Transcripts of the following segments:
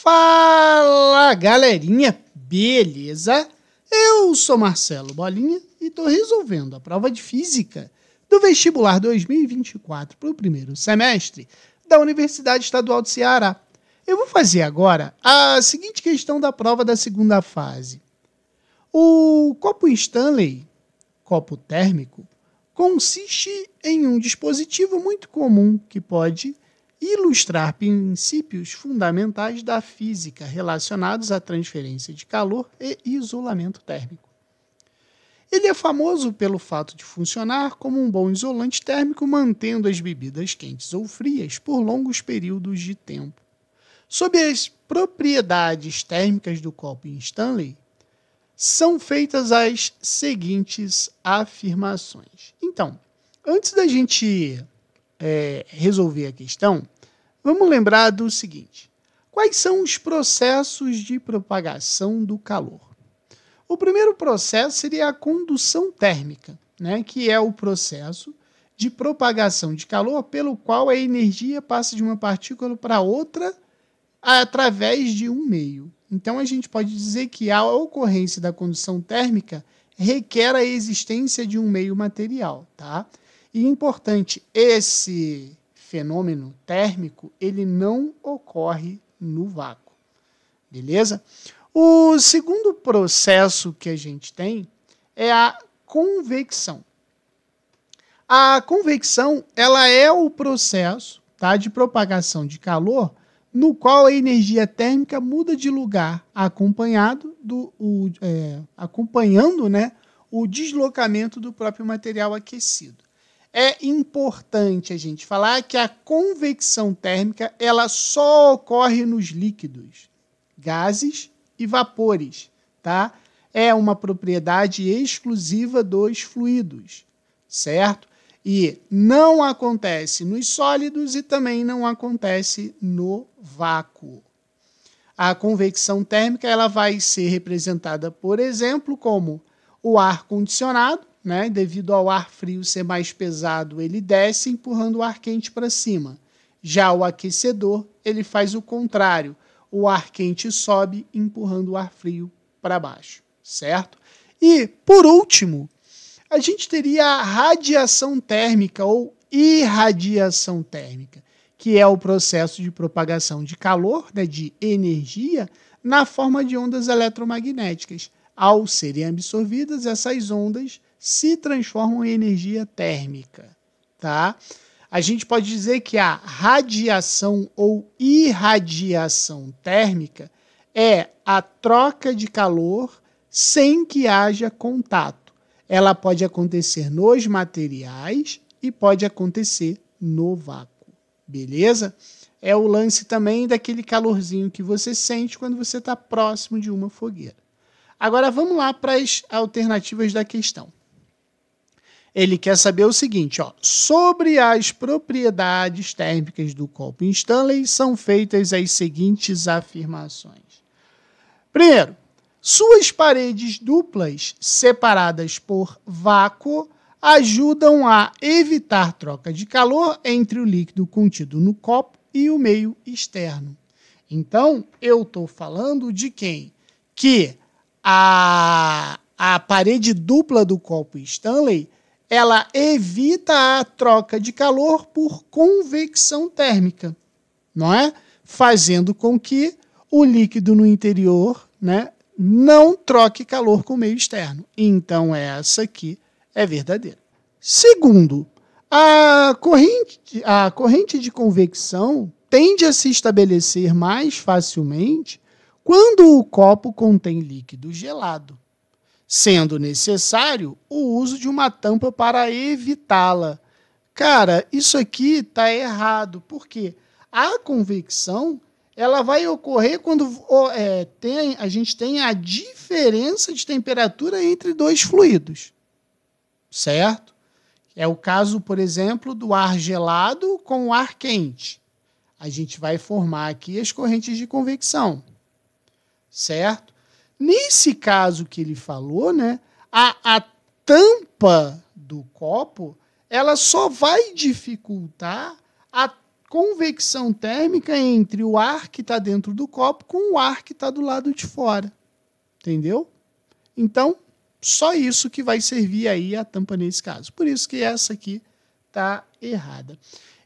Fala, galerinha, beleza? Eu sou Marcelo Bolinha e estou resolvendo a prova de Física do Vestibular 2024 para o primeiro semestre da Universidade Estadual do Ceará. Eu vou fazer agora a seguinte questão da prova da segunda fase. O copo Stanley, copo térmico, consiste em um dispositivo muito comum que pode ilustrar princípios fundamentais da física relacionados à transferência de calor e isolamento térmico. Ele é famoso pelo fato de funcionar como um bom isolante térmico, mantendo as bebidas quentes ou frias por longos períodos de tempo. Sob as propriedades térmicas do copo Stanley, são feitas as seguintes afirmações. Então, antes da gente resolver a questão, vamos lembrar do seguinte: quais são os processos de propagação do calor? O primeiro processo seria a condução térmica, né, que é o processo de propagação de calor pelo qual a energia passa de uma partícula para outra através de um meio. Então, a gente pode dizer que a ocorrência da condução térmica requer a existência de um meio material, tá? E importante, esse fenômeno térmico, ele não ocorre no vácuo, beleza? O segundo processo que a gente tem é a convecção. A convecção, ela é o processo, tá, de propagação de calor no qual a energia térmica muda de lugar, acompanhando o deslocamento do próprio material aquecido. É importante a gente falar que a convecção térmica ela só ocorre nos líquidos, gases e vapores, tá? É uma propriedade exclusiva dos fluidos, certo? E não acontece nos sólidos e também não acontece no vácuo. A convecção térmica ela vai ser representada, por exemplo, como o ar condicionado, né? Devido ao ar frio ser mais pesado, ele desce empurrando o ar quente para cima. Já o aquecedor, ele faz o contrário. O ar quente sobe empurrando o ar frio para baixo, certo? E, por último, a gente teria a radiação térmica ou irradiação térmica, que é o processo de propagação de calor, né, de energia, na forma de ondas eletromagnéticas. Ao serem absorvidas, essas ondas se transformam em energia térmica, tá? A gente pode dizer que a radiação ou irradiação térmica é a troca de calor sem que haja contato. Ela pode acontecer nos materiais e pode acontecer no vácuo, beleza? É o lance também daquele calorzinho que você sente quando você está próximo de uma fogueira. Agora vamos lá para as alternativas da questão. Ele quer saber o seguinte, ó, sobre as propriedades térmicas do copo Stanley são feitas as seguintes afirmações. Primeiro, suas paredes duplas, separadas por vácuo, ajudam a evitar troca de calor entre o líquido contido no copo e o meio externo. Então, eu estou falando de quem? Que a parede dupla do copo Stanley, ela evita a troca de calor por convecção térmica, não é? Fazendo com que o líquido no interior, né, não troque calor com o meio externo. Então, essa aqui é verdadeira. Segundo, a corrente de convecção tende a se estabelecer mais facilmente quando o copo contém líquido gelado, sendo necessário o uso de uma tampa para evitá-la. Cara, isso aqui está errado, porque a convecção ela vai ocorrer quando a gente tem a diferença de temperatura entre dois fluidos, certo? É o caso, por exemplo, do ar gelado com o ar quente. A gente vai formar aqui as correntes de convecção, certo? Nesse caso que ele falou, né, a tampa do copo ela só vai dificultar a convecção térmica entre o ar que está dentro do copo com o ar que está do lado de fora. Entendeu? Então, só isso que vai servir aí a tampa nesse caso. Por isso que essa aqui está errada.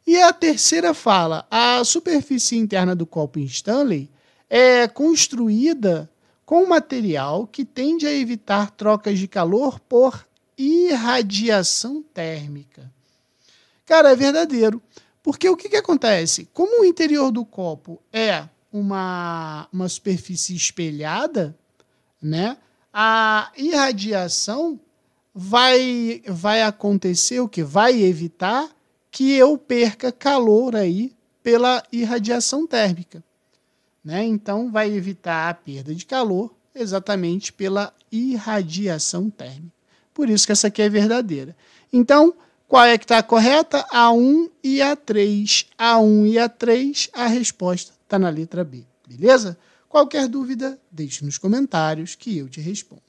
E a terceira fala, a superfície interna do copo Stanley é construída com material que tende a evitar trocas de calor por irradiação térmica. Cara, é verdadeiro. Porque o que acontece? Como o interior do copo é uma superfície espelhada, né? A irradiação vai acontecer o que? Vai evitar que eu perca calor aí pela irradiação térmica. Né? Então, vai evitar a perda de calor exatamente pela irradiação térmica. Por isso que essa aqui é verdadeira. Então, qual é que está correta? A 1 e a 3. A 1 e a 3, a resposta está na letra B. Beleza? Qualquer dúvida, deixe nos comentários que eu te respondo.